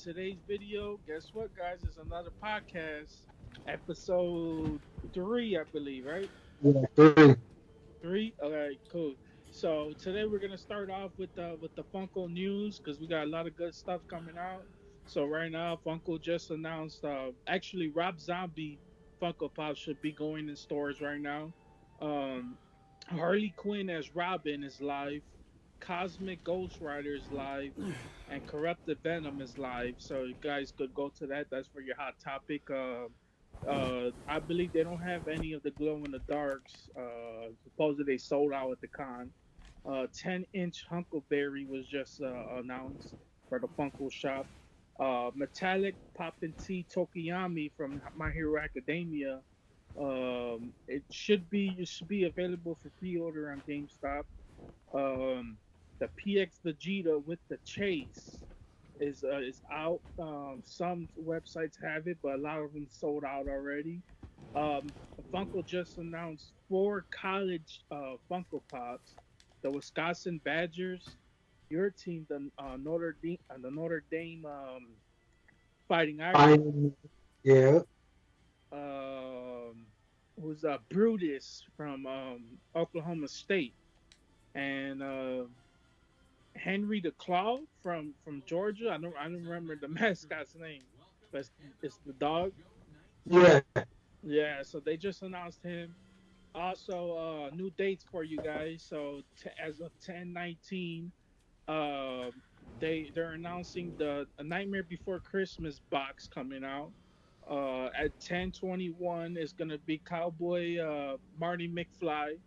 today's video, guess what, guys? It's another podcast, episode three, I believe, right? Yeah, three. Three. All right, cool. So today we're gonna start off with the Funko news because we got a lot of good stuff coming out. So right now, Funko just announced. Actually, Rob Zombie Funko Pop should be going in stores right now. Um, Harley Quinn as Robin is live. Cosmic Ghost Rider is live, and Corrupted Venom is live. So you guys could go to that. That's for your hot topic. I believe they don't have any of the glow in the darks. Supposedly they sold out at the con. 10-inch Huckleberry was just announced for the Funko Shop. Metallic Poppin' T Tokiyami from My Hero Academia. It should be available for pre-order on GameStop. The PX Vegeta with the Chase is out. Some websites have it, but a lot of them sold out already. Funko just announced four college Funko Pops: the Wisconsin Badgers, your team, the Notre Dame Fighting Irish, Fine. Yeah. um, who's Brutus from Oklahoma State, and Henry the Claw from Georgia. I don't remember the mascot's name, but it's the dog. Yeah. Yeah, so they just announced him. Also, new dates for you guys. So as of 10/19, they're announcing the A Nightmare Before Christmas box coming out. At 10/21 is gonna be Cowboy Marty McFly.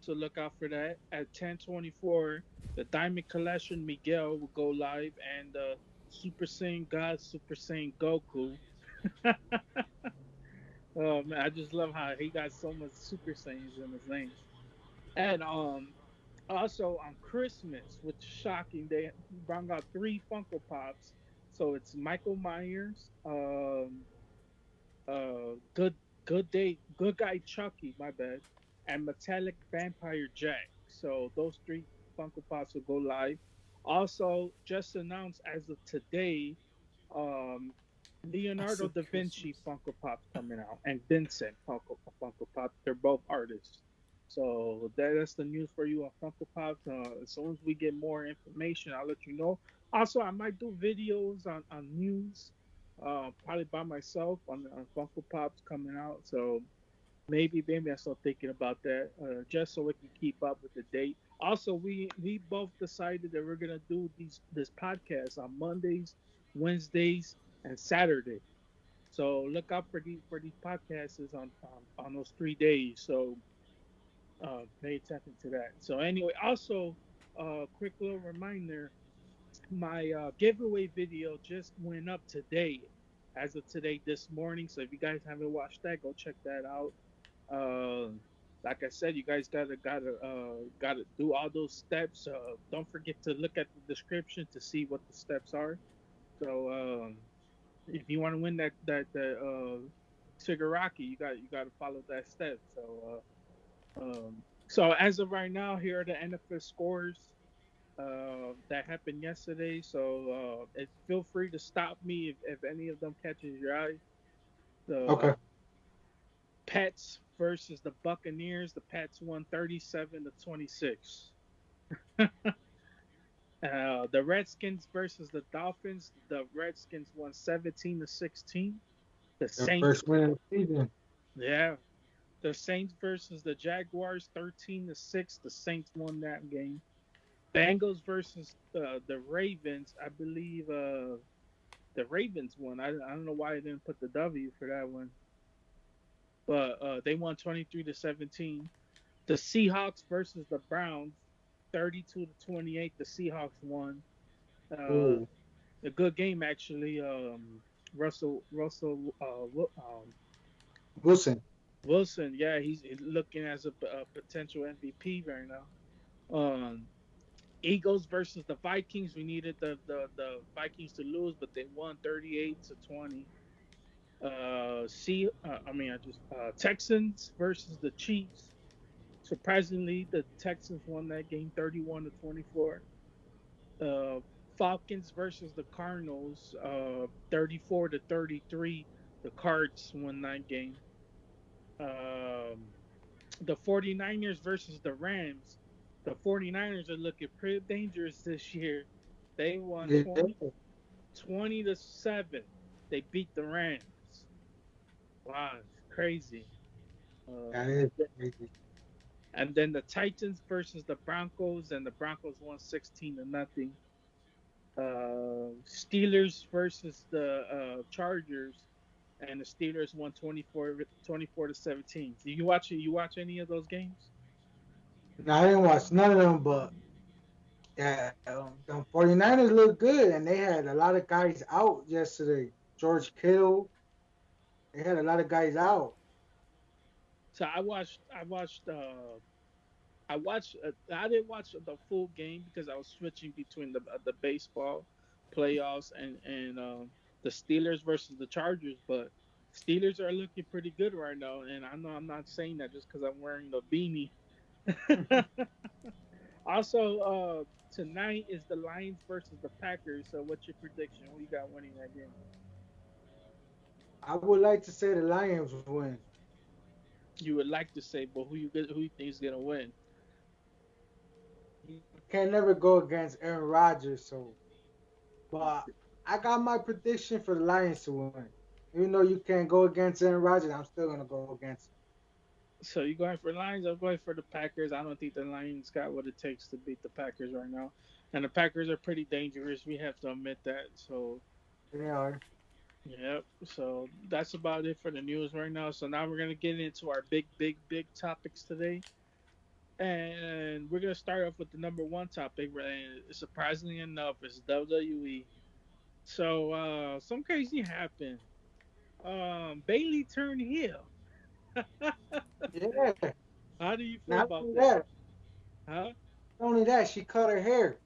So look out for that. At 10/24, the Diamond Collection Miguel will go live, and Super Saiyan God Super Saiyan Goku. Oh man, I just love how he got so much Super Saiyans in his name. And also on Christmas, which is shocking, they brought out three Funko Pops. So it's Michael Myers, good guy Chucky, my bad, and Metallic Vampire Jack. So those three Funko Pops will go live. Also, just announced as of today, um, Leonardo da Vinci Funko Pop's coming out, and Vincent Funko Pop. They're both artists. So that's the news for you on Funko Pops. As soon as we get more information, I'll let you know. Also, I might do videos on news, probably by myself on Funko Pops coming out. So maybe I start thinking about that, just so we can keep up with the date. Also, we both decided that we're gonna do this podcast on Mondays, Wednesdays, and Saturday. So look out for these podcasts on those 3 days. So pay attention to that. So anyway, also quick little reminder: my giveaway video just went up today, as of today this morning. So if you guys haven't watched that, go check that out. uh, like I said, you guys gotta do all those steps. Don't forget to look at the description to see what the steps are. So if you want to win that Shigaraki, you got to follow that step. So as of right now, here are the NFL scores that happened yesterday. So feel free to stop me if any of them catches your eye. Okay. The Pets versus the Buccaneers. The Pets won 37-26. The Redskins versus the Dolphins. The Redskins won 17-16. The The Saints, first win of the season. yeah. The Saints versus the Jaguars, 13-6. The Saints won that game. Bengals versus the Ravens. I believe the Ravens won. I don't know why I didn't put the W for that one, but they won 23-17. The Seahawks versus the Browns, 32-28. The Seahawks won. Uh, Ooh. a good game actually. Russell Wilson. Wilson, yeah, he's looking as a potential MVP right now. Um, Eagles versus the Vikings. We needed the Vikings to lose, but they won 38-20. Texans versus the Chiefs. Surprisingly, the Texans won that game 31-24. Uh, Falcons versus the Cardinals, 34-33. The Cards won that game. Um, the 49ers versus the Rams. The 49ers are looking pretty dangerous this year. They won Yeah, 20-7. They beat the Rams. Wow, it's crazy. that Uh, is and, then, crazy. and then the Titans versus the Broncos, and the Broncos won 16-0. Steelers versus the Chargers, and the Steelers won 24-17. Do you watch it? You watch any of those games? Now, I didn't watch none of them, but yeah, the 49ers look good, and they had a lot of guys out yesterday. George Kittle, they had a lot of guys out. So I watched. I didn't watch the full game because I was switching between the baseball playoffs and the Steelers versus the Chargers. But Steelers are looking pretty good right now, and I know I'm not saying that just because I'm wearing the beanie. Also, tonight is the Lions versus the Packers. So, what's your prediction? Who you got winning that game? I would like to say the Lions win. You would like to say, but who you think is gonna win? You can never go against Aaron Rodgers, so but I got my prediction for the Lions to win. Even though you can't go against Aaron Rodgers, I'm still gonna go against So you going for Lions? I'm going for the Packers. I don't think the Lions got what it takes to beat the Packers right now, and the Packers are pretty dangerous. We have to admit that. So, him. They are. yep. So that's about it for the news right now. So now we're gonna get into our big topics today, and we're gonna start off with the number one topic. And surprisingly enough, it's WWE. So some crazy happened. Bailey turned heel. Yeah. How do you feel Not about only that? that, Huh? not only that, she cut her hair.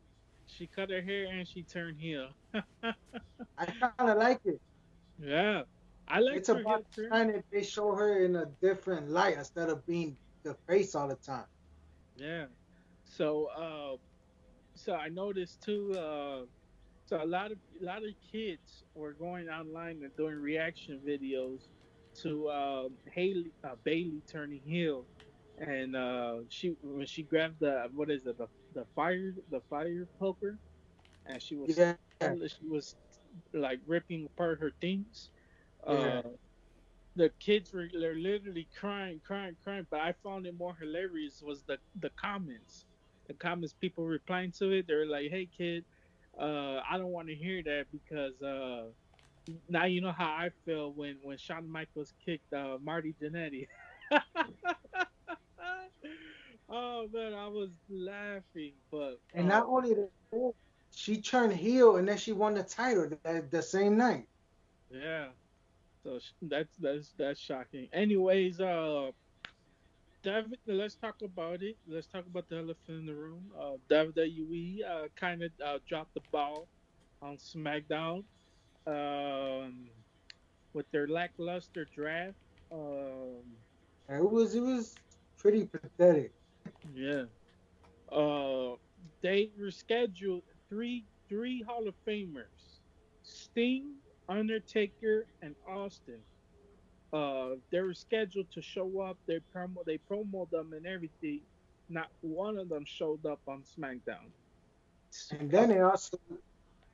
She cut her hair and she turned heel. I kind of like it. Yeah, I liked It's her about heel turn. trying that they show her in a different light instead of being the face all the time. Yeah. So so I noticed too. So a lot of kids were going online and doing reaction videos to Haley Bailey turning heel, and she when she grabbed the what is it the fire poker, and Yeah, she was like ripping apart her things. yeah. Uh, the kids were they're literally crying. But I found it more hilarious was the comments people replying to it. They're like, "Hey kid, I don't want to hear that because now you know how I feel when Shawn Michaels kicked Marty Jannetty." Oh man, I was laughing, but And not only that, she turned heel and then she won the title the same night. yeah. So that's shocking. Anyways, David, let's talk about it. Let's talk about the elephant in the room. WWE kind of dropped the ball on SmackDown um, with their lackluster draft. Um, And it was pretty pathetic. yeah, uh, they rescheduled three Hall of Famers: Sting, Undertaker, and Austin. They were scheduled to show up. They promoted them and everything. Not one of them showed up on SmackDown. And Uh, then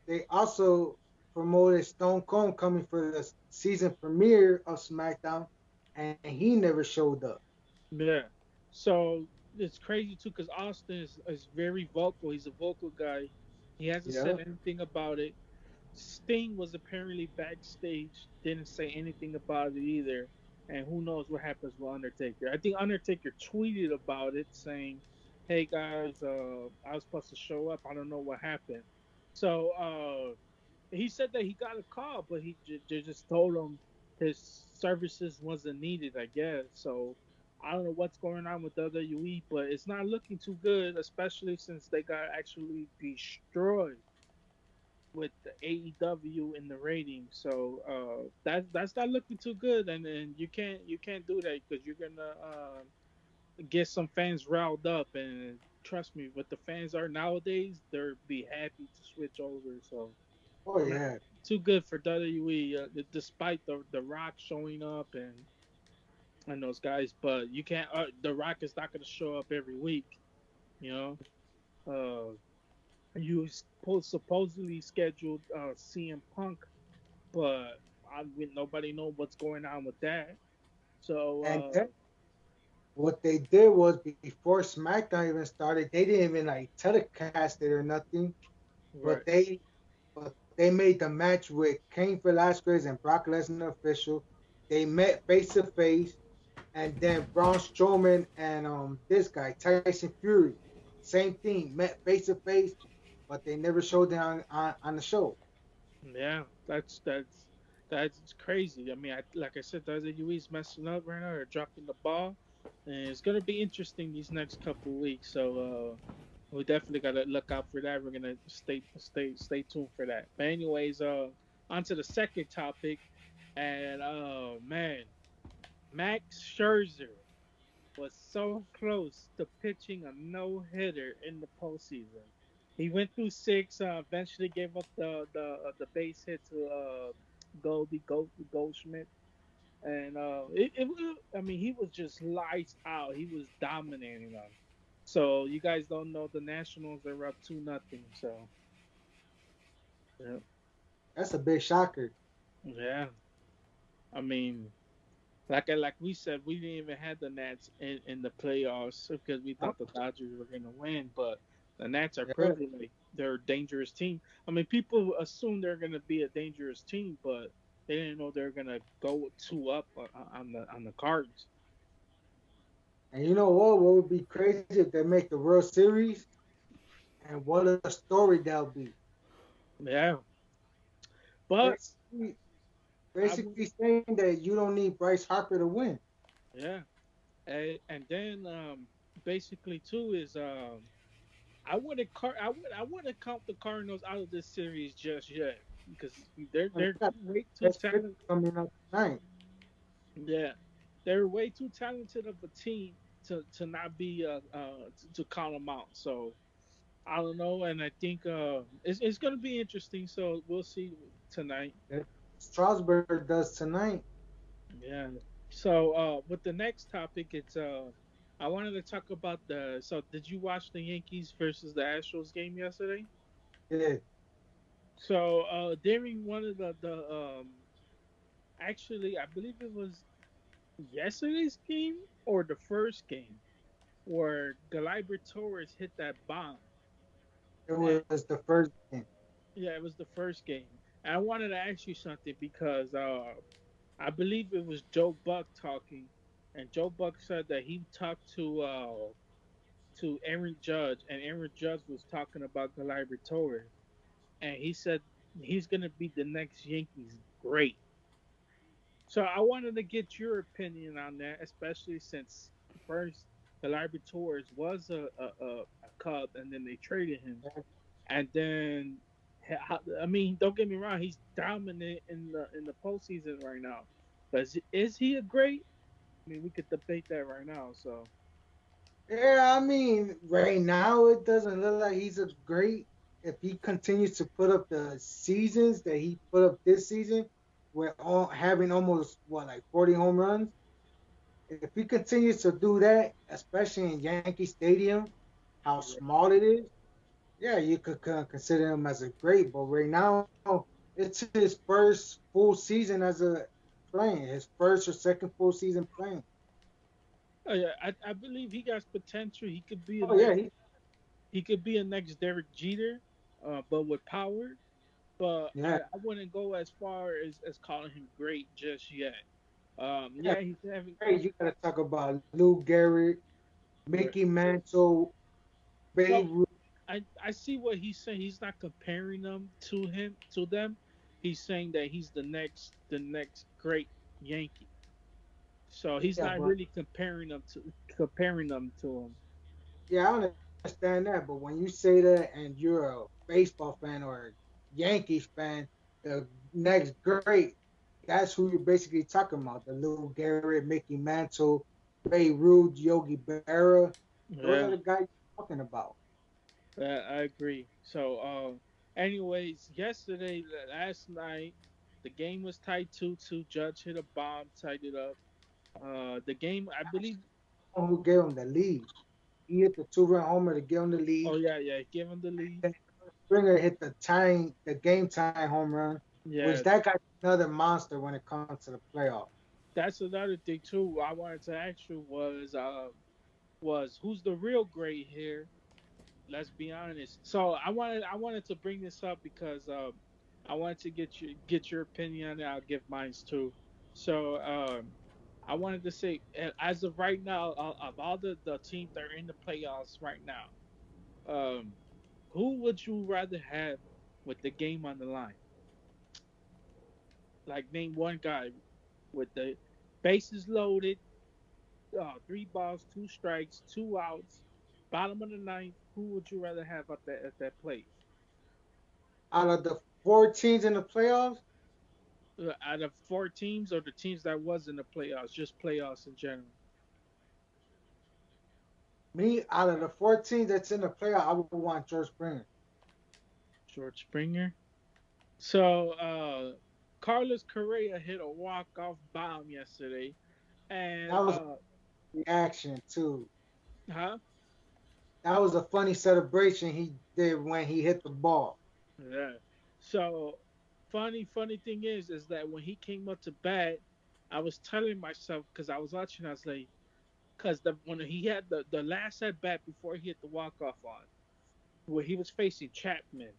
they also promoted Stone Cold coming for the season premiere of SmackDown, and he never showed up. yeah. So it's crazy too because Austin is very vocal. He's a vocal guy. He hasn't Yeah. said anything about it. Sting was apparently backstage, didn't say anything about it either. And who knows what happens with Undertaker. I think Undertaker tweeted about it saying, "Hey guys, I was supposed to show up. I don't know what happened." So he said that he got a call, but they just told him his services wasn't needed, I guess. So I don't know what's going on with WWE, but it's not looking too good, especially since they got actually destroyed with the AEW in the ratings. So that's not looking too good, and you can't do that because you're gonna get some fans riled up, and trust me, what the fans are nowadays, they'll be happy to switch over. So, Oh man, yeah, too good for WWE. Despite the Rock showing up and those guys, but you can't. The Rock is not going to show up every week. You know, uh, you supposedly scheduled CM Punk, but nobody know what's going on with that. So, and then what they did was before SmackDown even started, they didn't even like telecast it or nothing, but right, they made the match with Kane Velasquez and Brock Lesnar official. They met face to face, and then Braun Strowman and this guy Tyson Fury, same thing, met face to face, but they never showed them on the show. yeah, that's crazy. I mean, like I said, WWE is messing up right now. They're dropping the ball, and it's gonna be interesting these next couple of weeks. So, we definitely gotta look out for that. We're gonna stay tuned for that. But anyways, on to the second topic, and oh man, Max Scherzer was so close to pitching a no hitter in the postseason. He went through six. Eventually gave up the base hit to Goldschmidt, and I mean, he was just lights out. He was dominating them. So you guys don't know the Nationals are up 2-0. So yeah, That's a big shocker. yeah. I mean, like we said, we didn't even have the Nats in the playoffs because we Huh? thought the Dodgers were gonna win, but the Nats are Yeah, proving like they're a dangerous team. I mean, people assume they're gonna be a dangerous team, but they didn't know they're gonna go two up on the Cards. and you know what? What would be crazy if they make the World Series, and what a story that'll be. Yeah, but Basically, I would, basically saying that you don't need Bryce Harper to win. yeah, and then basically too is I wouldn't count the Cardinals out of this series just yet because And they're they got way too best pitcher talented. coming up tonight. Yeah, they're way too talented of a team to not be to count them out. So I don't know, and I think it's going to be interesting. So we'll see tonight. That Strasburg does tonight. Yeah. So with the next topic, it's I wanted to talk about the. So did you watch the Yankees versus the Astros game yesterday? Yeah, So during one of actually I believe it was yesterday's game or the first game where Galibert Torres hit that bomb. it And was the first game. yeah, it was the first game. And I wanted to ask you something because I believe it was Joe Buck talking, and Joe Buck said that he talked to Aaron Judge, and Aaron Judge was talking about Galibert Torres, and he said he's gonna be the next Yankees great. So I wanted to get your opinion on that, especially since first Galibert Torres was a Cub, and then they traded him. And then, I mean, don't get me wrong, he's dominant in the postseason right now. But is he a great? I mean, we could debate that right now. So Yeah, I mean, right now it doesn't look like he's a great. If he continues to put up the seasons that he put up this season, with all having almost what like 40 home runs, if he continues to do that, especially in Yankee Stadium, how right. small it is, yeah, you could consider him as a great. But right now, it's his first full season as a playing, his first or second full season playing. Oh, yeah, I believe he got potential. Oh yeah, He could be a next Derek Jeter, but with power. But yeah, I wouldn't go as far as calling him great just yet. yeah. Yeah, he's having. Great. You gotta talk about Lou Gehrig, Right. Mickey Mantle, Babe No, Ruth. I see what he's saying. He's not comparing to them. He's saying that he's the next great Yankee. So he's Yeah, not but really comparing them to him. yeah, I understand that. But when you say that and you're a baseball fan or a Yankees fan, the next great, that's who you're basically talking about. The Lou Gehrig, Mickey Mantle, Babe Ruth, Yogi Berra. Those are the Yeah. guys you're talking about. I agree. So, anyways, last night, the game was tied 2-2. Judge hit a bomb, tied it up. The game, I believe. Who gave him the lead? He hit the 2 run homer to give him the Oh lead. yeah, yeah, give him the lead. Then Springer hit the game tying home run, which Yeah, that guy's another monster when it comes to the playoff. that's another thing too. I wanted to ask you was who's the real great here? Let's be honest. So I wanted to bring this up because I wanted to get your opinion and I'll give mine too. So I wanted to say as of right now of all the teams that are in the playoffs right now, um, who would you rather have with the game on the line? Like name one guy with the bases loaded, 3 balls, 2 strikes, 2 outs, bottom of the ninth. Who would you rather have at that plate? Out of the 4 teams in the playoffs, Out of 4 teams or the teams that was in the playoffs, just playoffs in general? me out of the 4 teams that's in the playoff, I would want George Springer. George Springer. So Carlos Correa hit a walk-off bomb yesterday, and That was a reaction too. huh? That was a funny celebration he did when he hit the ball. Yeah. So funny thing is that when he came up to bat, I was telling myself because I was watching, I was like, because when he had the last at bat before he hit the walk-off on, where he was facing Chapman.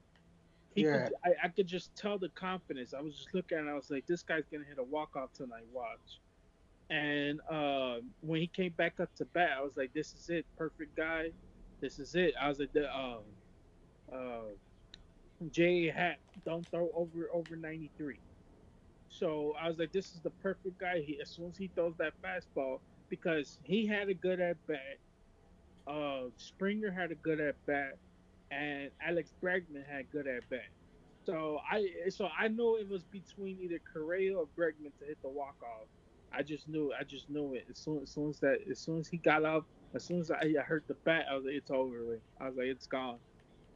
He could Yeah, I could just tell the confidence. I was just looking and I was like, this guy's gonna hit a walk off tonight. Watch. And when he came back up to bat, I was like, this is it, perfect guy. This is it. I was like, uh, J Hat don't throw over 93. So I was like, this is the perfect guy. As soon as he throws that fastball, because he had a good at bat, Springer had a good at bat, and Alex Bregman had good at bat. So I knew it was between either Correa or Bregman to hit the walk off. I just knew it as soon as he got up, as soon as I heard the bat, I was like, it's over with. I was like, it's gone.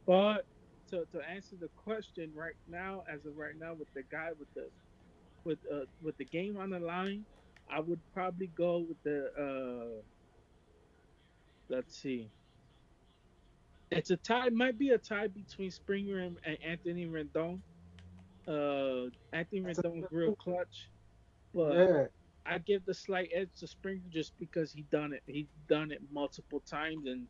But to answer the question right now, as of right now, with the guy with the game on the line, I would probably go with the let's see. It's a tie. Might be a tie between Springer and Anthony Rendon. Anthony that's a Rendon's good real move. clutch, but Yeah, I give the slight edge to Springer just because he done it. He done it multiple times, and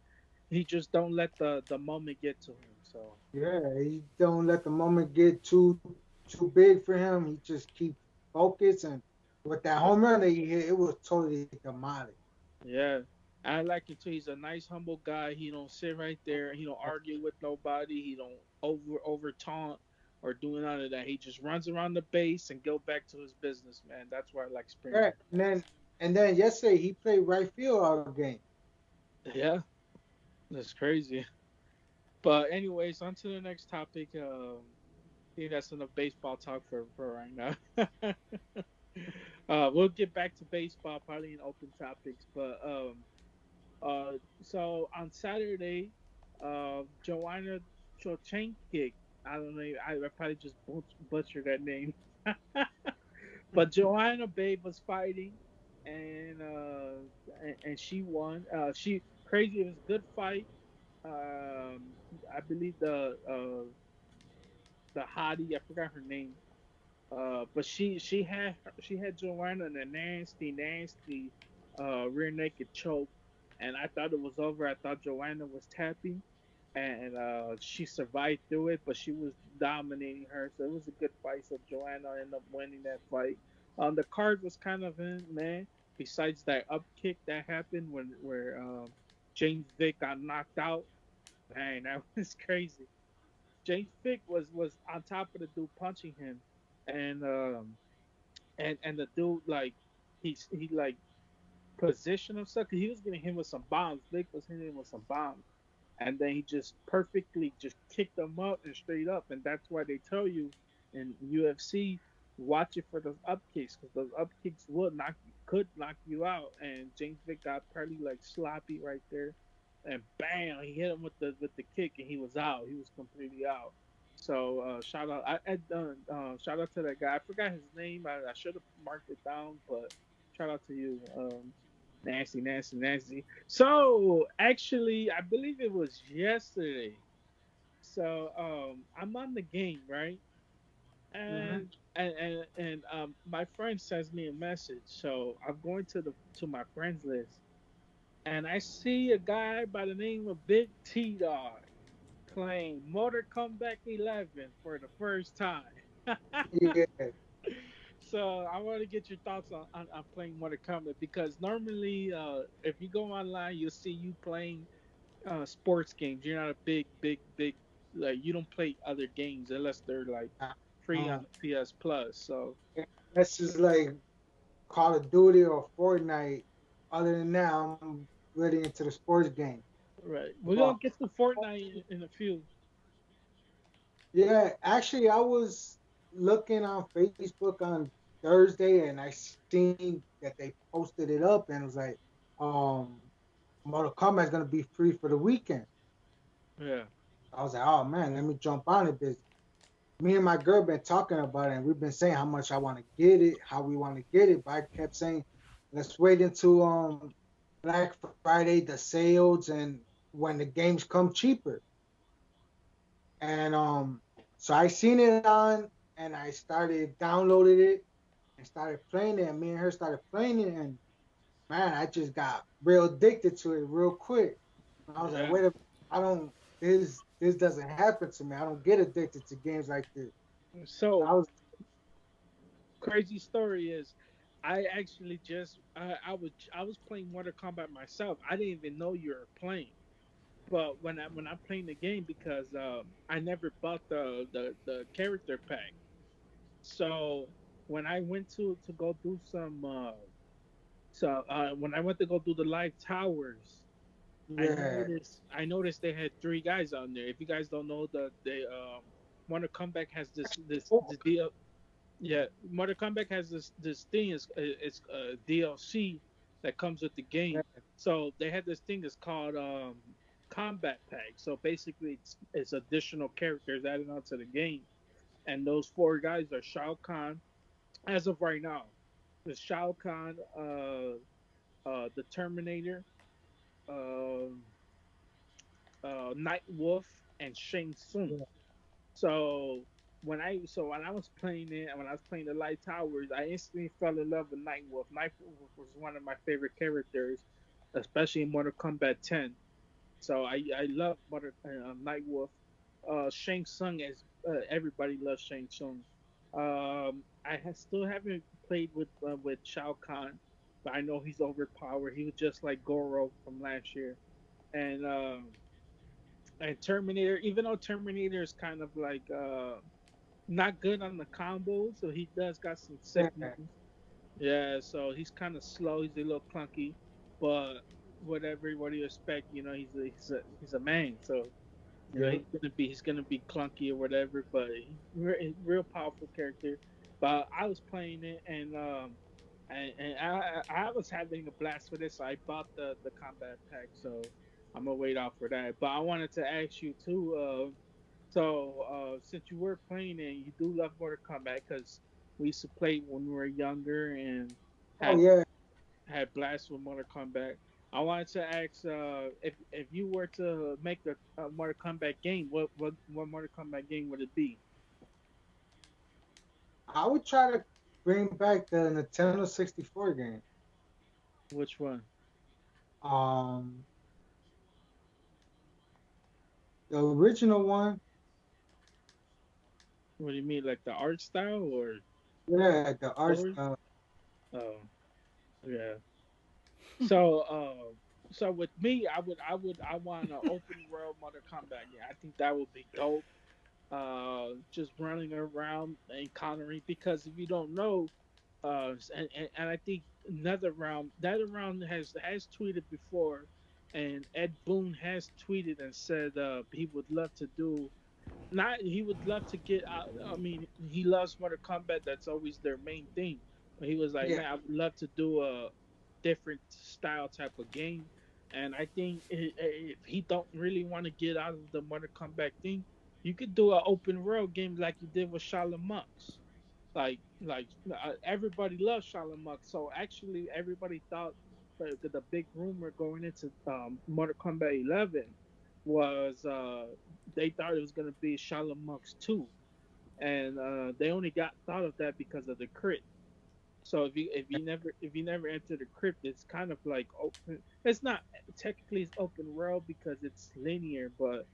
he just don't let the moment get to him. So yeah. He don't let the moment get too big for him. He just keep focused, and with that home run that he hit, it was totally demolished. yeah, I like it too. He's a nice, humble guy. He don't sit right there. He don't argue with nobody. He don't over taunt or do none of that. He just runs around the base and go back to his business, man. That's why I like Yeah, Springer. and then yesterday he played right field all game. Yeah, that's crazy. But anyways, on to the next topic. I think that's enough baseball talk for right now. We'll get back to baseball probably in open topics, but so on Saturday, Joanna Chochenkik, I don't know, I probably just butchered that name, but Joanna Babe was fighting, and she won. She crazy. It was a good fight. I believe the hottie, I forgot her name. But she had Joanna in a nasty rear naked choke, and I thought it was over. I thought Joanna was tapping, and she survived through it, but she was dominating her. So it was a good fight. So Joanna ended up winning that fight. The card was kind of in man. Besides that up kick that happened where James Vick got knocked out, man, that was crazy. James Vick was on top of the dude punching him, and the dude like he like positioned himself 'cause he was getting hit with some bombs. Vick was hitting him with some bombs, and then he just perfectly just kicked him up and straight up, and that's why they tell you in UFC watch it for those up kicks because those up kicks could knock you out, and James Vick got probably like sloppy right there, and bam, he hit him with the kick, and he was out. He was completely out. So shout out, shout out to that guy. I forgot his name. I should have marked it down, but shout out to you, nasty, nasty, nasty. So actually, I believe it was yesterday. So I'm on the game, right? Mm-hmm. And my friend sends me a message. So I'm going to my friends list, and I see a guy by the name of Big T Dog playing Motor Comeback 11 for the first time. Yeah. So I want to get your thoughts on playing Mortal Kombat, because normally, if you go online, you'll see you playing sports games. You're not a big, like, you don't play other games unless they're like free on Um, the PS Plus. So that's just like Call of Duty or Fortnite. Other than that, I'm really into the sports game. right, we're But gonna get to Fortnite in a few. yeah, actually, I was looking on Facebook on Thursday, and I seen that they posted it up, and it was like, um, Mortal Kombat is gonna be free for the weekend. Yeah, I was like, oh man, let me jump on it. Because me and my girl been talking about it, and we've been saying how much I want to get it, how we want to get it. But I kept saying, let's wait until Black Friday, the sales, and when the games come cheaper. And so I seen it on, and I started downloaded it and started playing it. And me and her started playing it, and man, I just got real addicted to it real quick. And I was like, yeah. wait a, I don't this doesn't happen to me. I don't get addicted to games like this. So So I was crazy story is, I actually just I was playing Mortal Kombat myself. I didn't even know you were playing. But when I'm playing the game, because I never bought the character pack. So when I went to go do some when I went to go do the live towers, yeah, I noticed they had three guys on there. If you guys don't know, the Mortal Kombat has this deal. Yeah, Mortal Kombat has this thing, is it's DLC that comes with the game. So they had this thing that's called Combat Pack. So basically, it's additional characters added onto the game, and those four guys are Shao Kahn as of right now. The Shao Kahn, the Terminator, uh, Night Wolf, and Shang Tsung. yeah, So when I was playing it, and when I was playing the Light Towers, I instantly fell in love with Night Wolf. Night Wolf was one of my favorite characters, especially in Mortal Kombat 10. So I love Night Wolf. Shang Tsung, is everybody loves Shang Tsung. Still haven't played with Shao Kahn, but I know he's overpowered. He was just like Goro from last year, and Terminator. Even though Terminator is kind of like not good on the combo, so he does got some sick yeah, moves. Yeah, so he's kind of slow. He's a little clunky, but whatever. What do you expect? You know, he's a man, so you know yeah. he's gonna be clunky or whatever. But he's real powerful character. But I was playing it, and I was having a blast with it, so I bought the combat pack. So I'm gonna wait out for that. But I wanted to ask you too. Since you were playing and you do love Mortal Kombat, because we used to play when we were younger and Oh had yeah, had blasts with Mortal Kombat. I wanted to ask, if you were to make a Mortal Kombat game, what Mortal Kombat game would it be? I would try to bring back the Nintendo 64 game. Which one? Um, the original one, What do you mean, like the art style or yeah, the art story? style. Oh, yeah. So, so with me, I want an open world Mortal Kombat game. I think that would be dope. Just running around encountering, because if you don't know, and I think NetherRealm has tweeted before, and Ed Boon has tweeted and said he would love to do, not he would love to get out. I mean, he loves Mortal Kombat. That's always their main thing. But he was like, Yeah, man, I would love to do a different style type of game. And I think if he don't really want to get out of the Mortal Kombat thing, you could do an open world game like you did with Shaolin Monks. Everybody loves Shaolin Monks, so actually everybody thought the big rumor going into Mortal Kombat 11 was they thought it was gonna be Shaolin Monks 2, and they only got thought of that because of the crit. So if you never enter the crypt, it's kind of like open. It's not technically it's open world because it's linear, but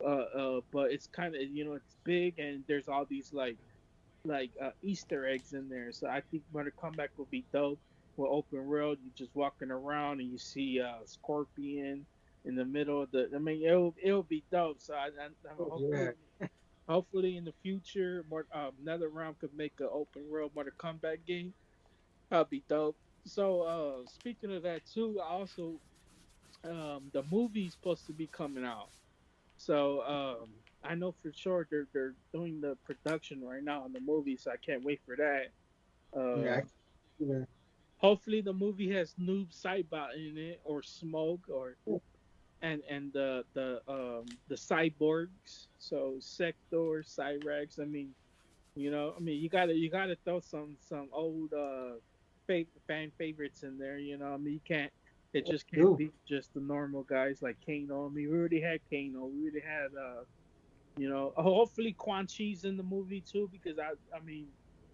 it's kind of it's big and there's all these like Easter eggs in there. So I think Mortal Kombat will be dope. With open world, you just walking around and you see Scorpion in the middle of the. I mean, it'll be dope. So I Yeah, hopefully in the future, more NetherRealm could make an open world Mortal Kombat game. That'd be dope. So speaking of that too, also the movie's supposed to be coming out. So I know for sure they're doing the production right now on the movie, so I can't wait for that. yeah, Uh, yeah. hopefully the movie has Noob Saibot in it or Smoke or and the cyborgs. So Sector, Cyrax. You gotta throw some old fan favorites in there. You can't. It just can't Do be just the normal guys like Kano. We already had Kano. We already had hopefully Quan Chi's in the movie too because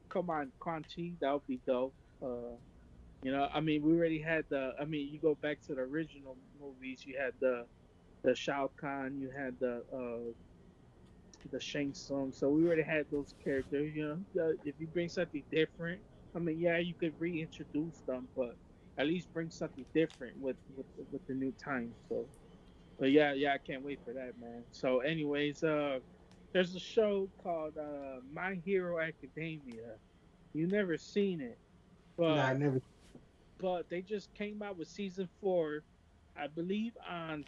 come on, Quan Chi, that would be dope. Uh, we already had you go back to the original movies. You had the Shao Kahn. You had the Shang Tsung. So we already had those characters. If you bring something different, yeah, you could reintroduce them, but at least bring something different with the new time. So, but yeah, I can't wait for that, man. So, anyways, there's a show called My Hero Academia. You never seen it, nah, I but never. they just came out with season 4, I believe on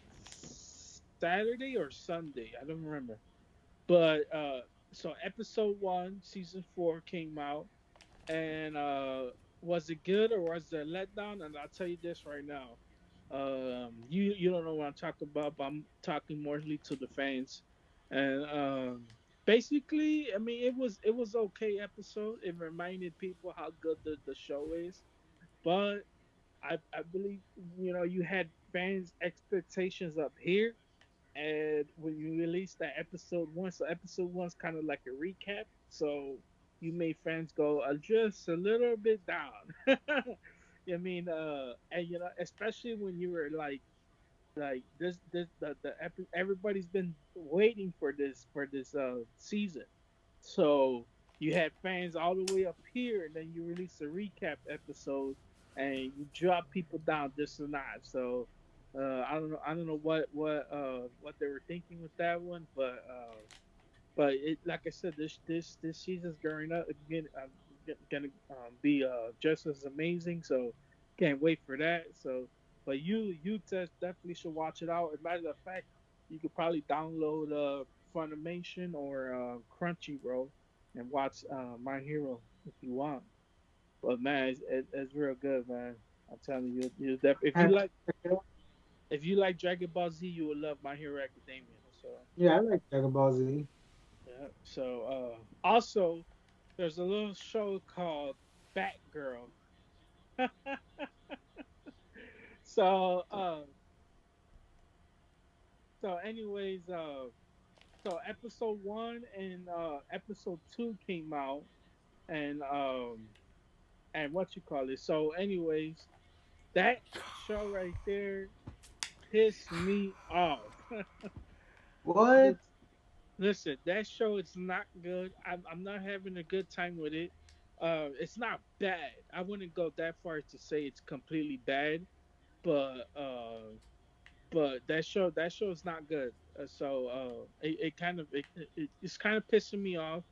Saturday or Sunday. I don't remember. But so episode 1, season 4 came out, and was it good or was it a letdown? And I'll tell you this right now. You don't know what I'm talking about, but I'm talking mostly to the fans. And basically, it was okay episode. It reminded people how good the show is. But I believe you had fans expectations up here, and when you release that episode 1, so episode one's kind of like a recap, so you made fans go just a little bit down. And especially when you were like this everybody's been waiting for this season, so you had fans all the way up here, and then you release a recap episode, and you drop people down just a notch. So I don't know what they were thinking with that one, but it, like I said, this season's going up again. Gonna be just as amazing. So can't wait for that. So, but you just definitely should watch it out. As a matter of fact, you could probably download Funimation or Crunchyroll and watch My Hero if you want. But man, it's real good, man. I'm telling you, I have to check it out. if you like Dragon Ball Z, you will love My Hero Academia. So. Yeah, I like Dragon Ball Z. Yeah. So also there's a little show called Batgirl. so anyways, so episode 1 and episode 2 came out, and what you call it. So anyways, that show right there pissed me off. What? Listen, that show is not good. I'm not having a good time with it. It's not bad. I wouldn't go that far to say it's completely bad, but that show is not good. It kind of it's kind of pissing me off.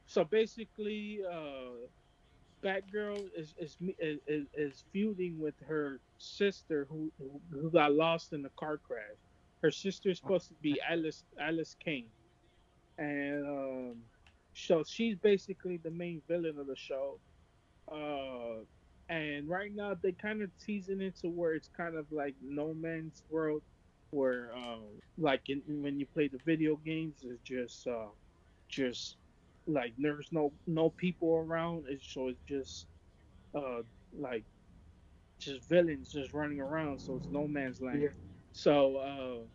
So basically, Batgirl is feuding with her sister who got lost in the car crash. Her sister is supposed to be Alice Kane, and so she's basically the main villain of the show. Uh, And right now they kind of teasing into where it's kind of like no man's world, where like when you play the video games, it's just like there's no people around. It's just uh like just villains just running around. So it's no man's land. Yeah, So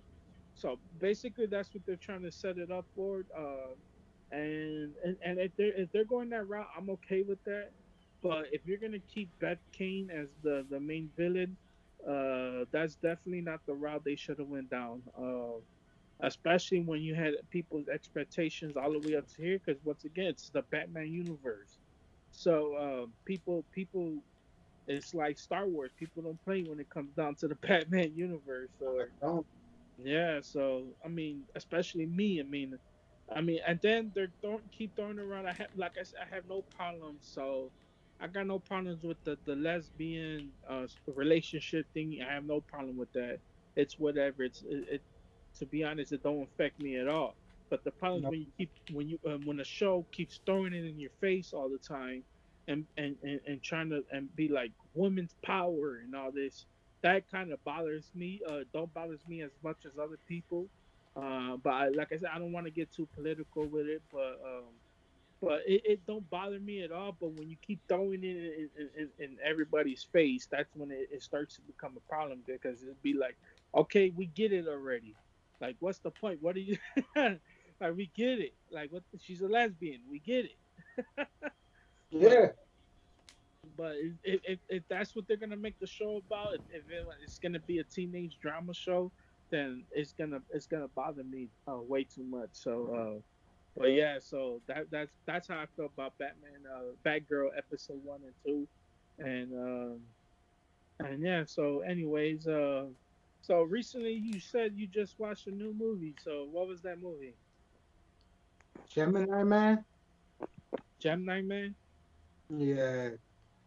so basically, that's what they're trying to set it up for. And if they're going that route, I'm okay with that. But if you're gonna keep Beth Kane as the main villain, that's definitely not the route they should have went down. Especially when you had people's expectations all the way up to here, because once again, it's the Batman universe. So people, it's like Star Wars. People don't play when it comes down to the Batman universe. I Or don't. yeah, so I mean, especially me. I mean, and then they're keep throwing around. I have, like I said, I have no problems. So I got no problems with the lesbian relationship thing. I have no problem with that. It's whatever. It to be honest, it don't affect me at all. But the problem is No. when a show keeps throwing it in your face all the time, and trying to and be like women's power and all this, that kind of bothers me. Don't bothers me as much as other people. But like I said, I don't want to get too political with it, but it don't bother me at all. But when you keep throwing it in everybody's face, that's when it starts to become a problem, because it'd be like, okay, we get it already. Like, what's the point? What do you like? We get it. Like, what? She's a lesbian. We get it. but Yeah, but if that's what they're gonna make the show about, if it's gonna be a teenage drama show, then it's gonna bother me way too much. So, but yeah, so that's how I feel about Batman, Batgirl episode 1 and 2, and yeah. So, anyways, so recently you said you just watched a new movie. So, what was that movie? Gemini Man. Gemini Man, Yeah,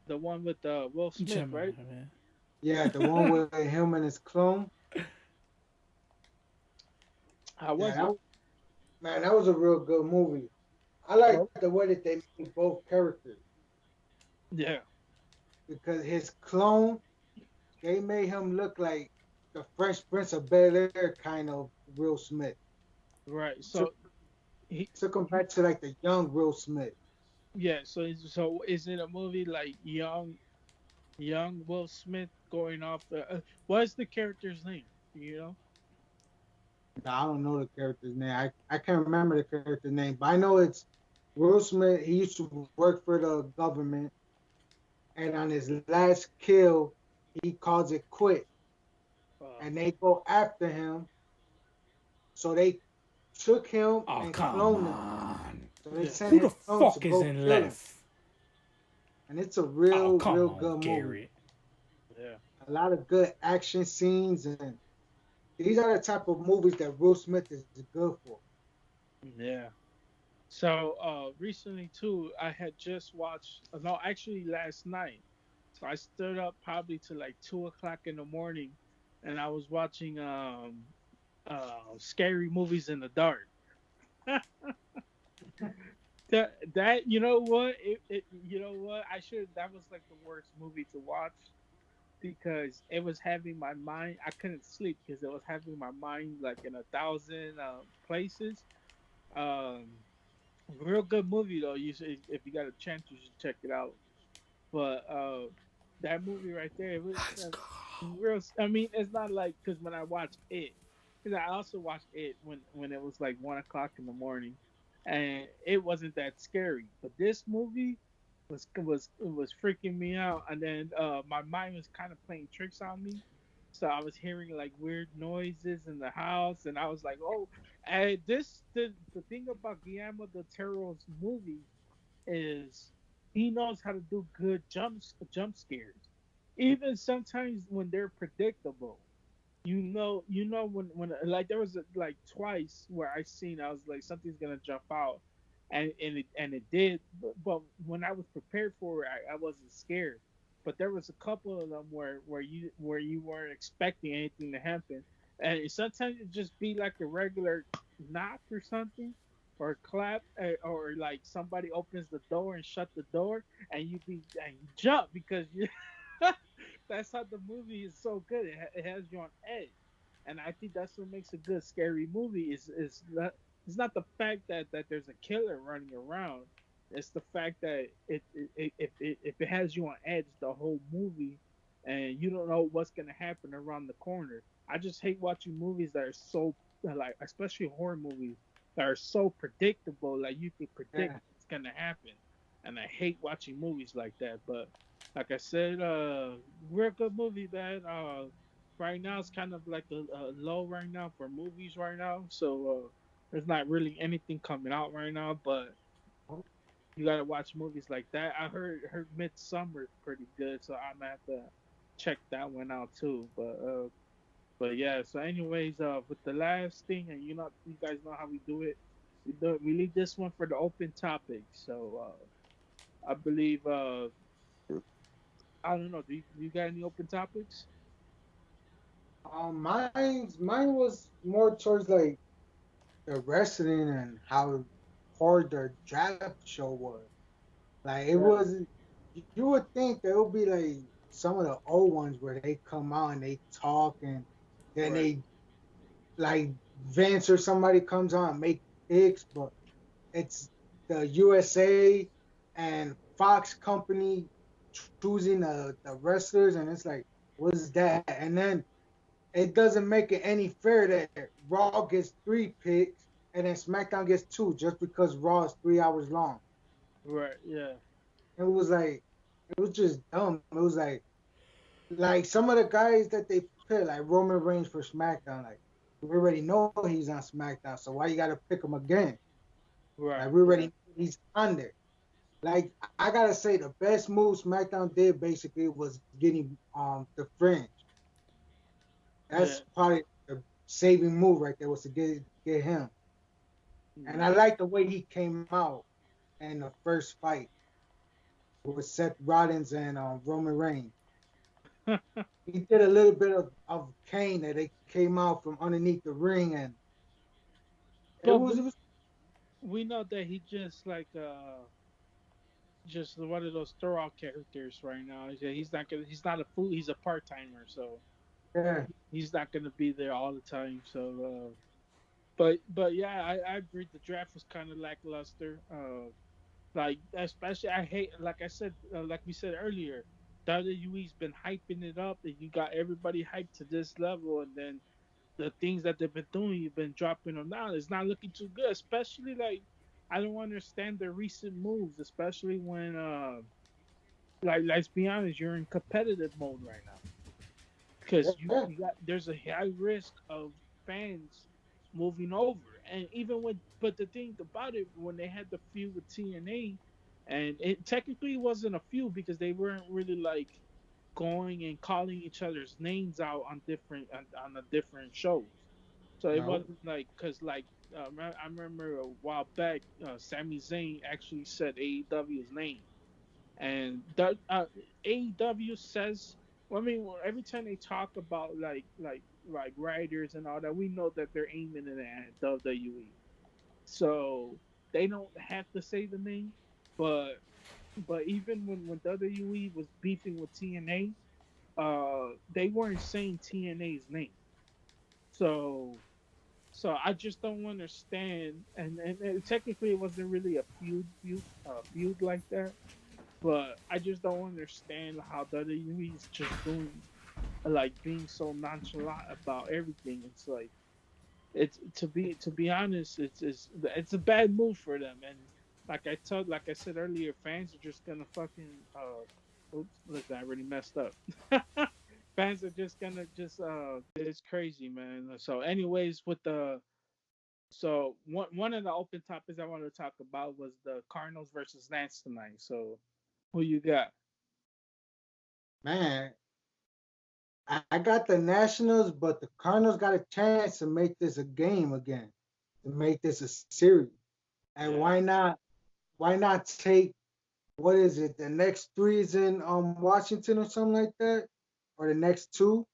the one with Will Smith, Gemini, right? man. yeah, the one with him and his clone. How Yeah, was it? man, that was a real good movie. I like Oh, the way that they made both characters yeah, because his clone, they made him look like the Fresh Prince of Bel Air kind of Will Smith. right. Took So he, took him he back to like the young Will Smith. yeah. So is it a movie like young Will Smith going off? What's the character's name? You know? Now, I don't know the character's name. I can't remember the character's name, but I know it's Will Smith. He used to work for the government, and on his last kill, he calls it quit, Uh, and they go after him. So they took him Oh, and come cloned him. on. So they yeah, sent Who his the clone to fuck is go in kill him, left? and it's a Oh, come real on, good movie. Garrett. yeah, A lot of good action scenes, and these are the type of movies that Will Smith is good for. yeah. So recently too, I had just watched. No, actually last night. So I stood up probably to like 2 o'clock in the morning, and I was watching scary movies in the dark. That you know what you know what I should that was like the worst movie to watch, because it was having my mind. I couldn't sleep because it was having my mind like in a thousand places. Um, Real good movie though. You should, if you got a chance, you should check it out. But that movie right there, it was Let's go. real. I mean, it's not like, because when I watch it, because I also watched it when it was like 1 o'clock in the morning, and it wasn't that scary. But this movie was freaking me out, and then my mind was kind of playing tricks on me. So I was hearing like weird noises in the house, and I was like, "Oh!" And the thing about Guillermo del Toro's movies is he knows how to do good jump scares, even sometimes when they're predictable. You know when like there was like twice where I was like something's gonna jump out, and it did, but when I was prepared for it, I wasn't scared. But there was a couple of them where you weren't expecting anything to happen, and sometimes it just be like a regular knock or something, or clap, or like somebody opens the door and shut the door, and you jump because you. That's how the movie is so good. It has you on edge, and I think that's what makes a good scary movie. Is not it's not the fact that there's a killer running around. It's the fact that if it has you on edge the whole movie, and you don't know what's gonna happen around the corner. I just hate watching movies that are so like, especially horror movies that are so predictable. Like you can predict Yeah. what's gonna happen, and I hate watching movies like that. But like I said, real good movie, man. Right now it's kind of like a low right now for movies right now. So there's not really anything coming out right now. But you gotta watch movies like that. I heard Midsummer's pretty good, so I'm gonna have to check that one out too. But yeah. So anyways, with the last thing, and you guys know how we do it. We leave this one for the open topic. So I believe I don't know. Do you got any open topics? Mine was more towards like the wrestling and how hard the draft show was. Like it Right. was, you would think that it would be like some of the old ones where they come out and they talk and then Right. they like Vince or somebody comes on and make picks, but it's the USA and Fox company choosing the wrestlers, and it's like, what is that? And then it doesn't make it any fair that Raw gets 3 picks and then SmackDown gets two just because Raw is 3 hours long. Right. Yeah. It was like, it was just dumb. It was like some of the guys that they put like Roman Reigns for SmackDown, like we already know he's on SmackDown, so why you gotta pick him again? Like Right. we already Yeah. know he's on there. Like I gotta say, the best move SmackDown did basically was getting the Fringe. Yeah. That's probably the saving move right there was to get him. And I Yeah. like the way he came out in the first fight with Seth Rollins and Roman Reigns. He did a little bit of Kane that they came out from underneath the ring, and it but was it was we know that he just one of those throw out characters right now. He's not a fool. He's a part timer, so yeah. he's not gonna be there all the time. So but yeah, I agree. The draft was kind of lackluster. Like especially I hate, like I said, like we said earlier, WWE's been hyping it up, and you got everybody hyped to this level, and then the things that they've been doing, you've been dropping them down. It's not looking too good, especially like I don't understand their recent moves, especially when like let's be honest, you're in competitive mode right now because Yeah. you got there's a high risk of fans moving over, and even when but the thing about it when they had the feud with TNA, and it technically wasn't a feud because they weren't really like going and calling each other's names out on on the different shows. So it No. wasn't like because like I remember a while back, Sami Zayn actually said AEW's name, and that AEW says. Well, I mean, every time they talk about like writers and all that, we know that they're aiming it at WWE. So they don't have to say the name, but even when WWE was beefing with TNA, they weren't saying TNA's name. So I just don't understand. And technically, it wasn't really a feud like that. But I just don't understand how WWE is just doing like being so nonchalant about everything. It's like it's to be honest, it's a bad move for them. And like I said earlier, fans are just gonna fucking oops, listen, I already messed up. Fans are just gonna just it's crazy, man. So anyways, with the so one of the open topics I wanted to talk about was the Cardinals versus Nats tonight. So who you got? Man, I got the Nationals, but the Cardinals got a chance to make this a game again, to make this a series. And Yeah. why not take, what is it? The next three is in Washington or something like that, or the next two.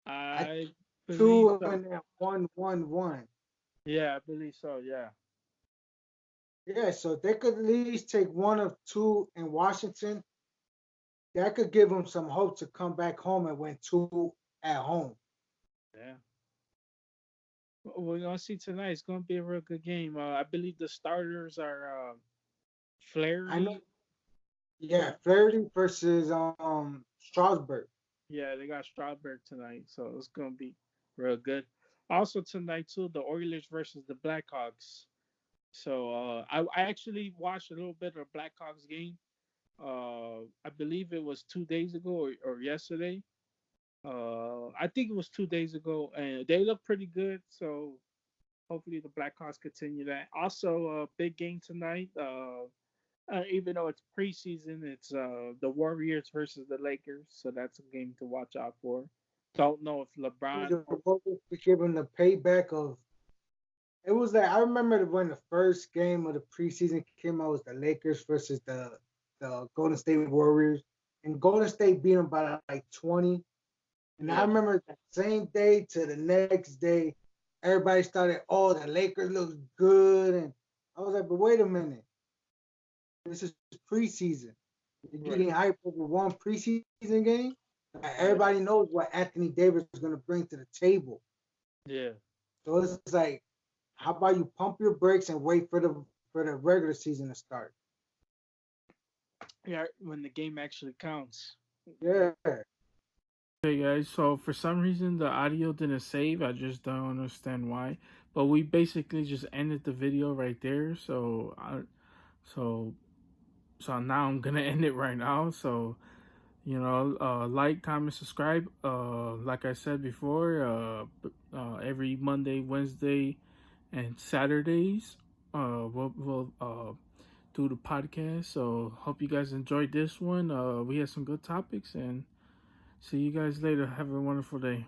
I I believe two so. and then 1-1-1. Yeah, I believe so. Yeah, Yeah, so if they could at least take one of two in Washington, that could give them some hope to come back home and win two at home. yeah. We're gonna see tonight. It's gonna be a real good game. I believe the starters are I know. Flaherty. Yeah, Flaherty versus Strasburg. Yeah, they got Strawberry tonight, so it's gonna be real good. Also tonight too, the Oilers versus the Blackhawks. So I actually watched a little bit of the Blackhawks game. I believe it was 2 days ago or yesterday. I think it was 2 days ago, and they look pretty good. So hopefully the Blackhawks continue that. Also, a big game tonight. Even though it's preseason, it's the Warriors versus the Lakers, so that's a game to watch out for. Don't know if LeBron. The Warriors to give them the payback of. It was like I remember when the first game of the preseason came out was the Lakers versus the Golden State Warriors, and Golden State beat them by like 20. And I Yeah, remember that same day to the next day, everybody started, oh, the Lakers look good. And I was like, but wait a minute. This is preseason. You're right. getting hype over one preseason game. Like, Yeah, everybody knows what Anthony Davis is going to bring to the table. yeah, So it's like, how about you pump your brakes and wait for the regular season to start? yeah. When the game actually counts. Yeah. Hey guys, so for some reason the audio didn't save. I just don't understand why. But we basically just ended the video right there. So so now I'm gonna end it right now. So like, comment, subscribe. Like I said before, every Monday, Wednesday, and Saturdays, we'll do the podcast. So hope you guys enjoyed this one. We had some good topics, and see you guys later. Have a wonderful day.